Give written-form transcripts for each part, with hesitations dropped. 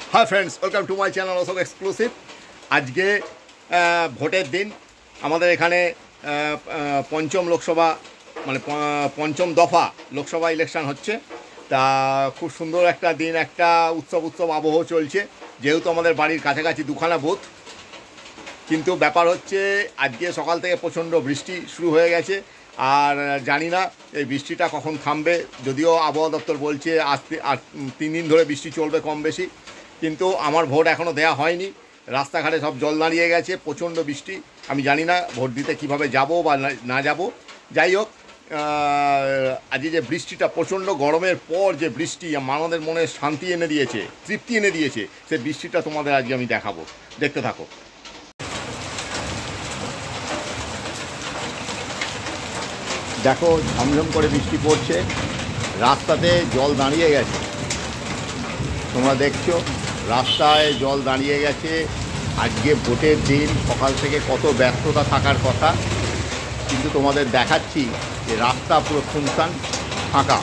Hi friends, welcome to my channel Ashok exclusive. आज के voter दिन हमारे एखाने पंचम लोकसभा माने पंचम दफा लोकसभा इलेक्शन होच्छे। ता खूब सुंदर एक दिन, एक उत्सव उत्सव आबह चलছে, जेहेतु हमारे बाड़ीर काछाकाछि दुखाना बुथ। किन्तु ব্যাপার হচ্ছে আজকে সকাল থেকে প্রচণ্ড বৃষ্টি শুরু হয়ে গেছে, আর জানি না এই বৃষ্টিটা কখন থামবে। যদিও আবহাওয়া দপ্তর বলছে আজ 3 দিন ধরে বৃষ্টি চলবে কম বেশি, কিন্তু আমার ভোট এখনও দেওয়া হয়নি। রাস্তাঘাটে সব জল দাঁড়িয়ে গেছে, প্রচণ্ড বৃষ্টি। আমি জানি না ভোট দিতে কীভাবে যাব বা না যাব। যাই হোক, আজকে যে বৃষ্টিটা, প্রচণ্ড গরমের পর যে বৃষ্টি আমাদের মনে শান্তি এনে দিয়েছে, তৃপ্তি এনে দিয়েছে, সেই বৃষ্টিটা তোমাদের আজকে আমি দেখাবো। দেখতে থাকো। দেখো, ঝমঝম করে বৃষ্টি পড়ছে, রাস্তাতে জল দাঁড়িয়ে গেছে। তোমরা দেখছো রাস্তায় জল দাঁড়িয়ে গেছে। আজকে ভোটের দিন, সকাল থেকে কত ব্যস্ততা থাকার কথা, কিন্তু তোমাদের দেখাচ্ছি যে রাস্তা পুরো শুনশান, ফাঁকা।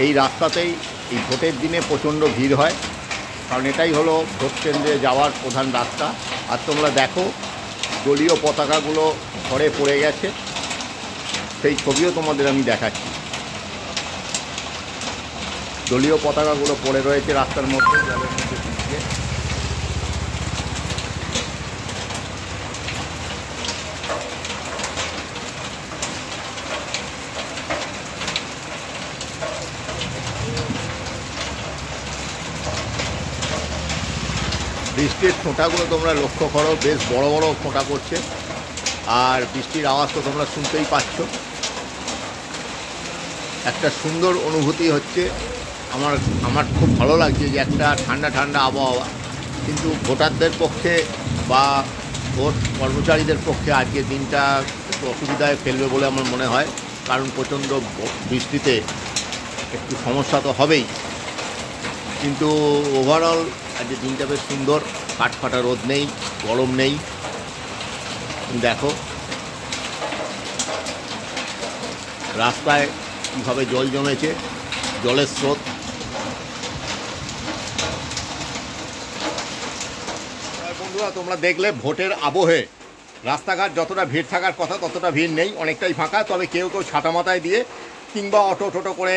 এই রাস্তাতেই এই ভোটের দিনে প্রচণ্ড ভিড় হয়, কারণ এটাই হলো ভোট কেন্দ্রে যাওয়ার প্রধান রাস্তা। আর তোমরা দেখো দলীয় পতাকাগুলো ঘরে পড়ে গেছে, সেই ছবিও তোমাদের আমি দেখাচ্ছি। দলীয় পতাকাগুলো পড়ে রয়েছে রাস্তার মধ্যে, জলের মধ্যে ভিজে। বৃষ্টির ফোঁটাগুলো তোমরা লক্ষ্য করো, বেশ বড় বড় ফোঁটা করছে, আর বৃষ্টির আওয়াজ তো তোমরা শুনতেই পাচ্ছ। একটা সুন্দর অনুভূতি হচ্ছে। আমার খুব ভালো লাগছে যে একটা ঠান্ডা ঠান্ডা আবহাওয়া। কিন্তু ভোটারদের পক্ষে বা ভোট কর্মচারীদের পক্ষে আজকের দিনটা একটু অসুবিধায় ফেলবে বলে আমার মনে হয়, কারণ প্রচণ্ড বৃষ্টিতে একটু সমস্যা তো হবেই। কিন্তু ওভারঅল আজকের দিনটা বেশ সুন্দর, কাঠফাটা রোদ নেই, গরম নেই। দেখো রাস্তায় কীভাবে জল জমেছে, জলের স্রোত। বন্ধুরা, তোমরা দেখলে ভোটের আবহে রাস্তাঘাট যতটা ভিড় থাকার কথা ততটা ভিড় নেই, অনেকটাই ফাঁকা। তবে কেউ কেউ ছাতা মাথায় দিয়ে কিংবা অটো টোটো করে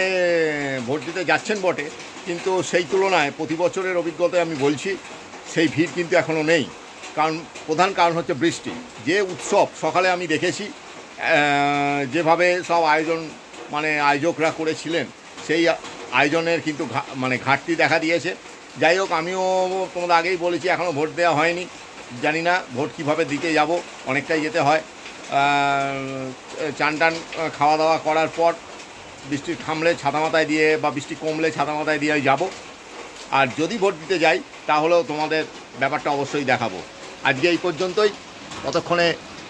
ভোট দিতে যাচ্ছেন বটে, কিন্তু সেই তুলনায় প্রতি বছরের অভিজ্ঞতায় আমি বলছি সেই ভিড় কিন্তু এখনও নেই। কারণ প্রধান কারণ হচ্ছে বৃষ্টি। যে উৎসব সকালে আমি দেখেছি যেভাবে সব আয়োজকরা করেছিলেন, সেই আয়োজনের কিন্তু ঘাটতি দেখা দিয়েছে। যাই হোক, আমিও তোমাদের আগেই বলেছি এখনও ভোট দেওয়া হয়নি। জানি না ভোট কীভাবে দিতে যাব, অনেকটাই যেতে হয়। চান টান খাওয়া দাওয়া করার পর বৃষ্টি থামলে ছাতা মাথায় দিয়ে বা বৃষ্টি কমলে ছাতা মাথায় দিয়ে যাব। আর যদি ভোট দিতে যাই তাহলেও তোমাদের ব্যাপারটা অবশ্যই দেখাবো। আজকে এই পর্যন্তই, ততক্ষণে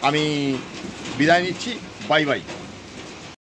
আমি বিদায় নিচ্ছি। Bye bye.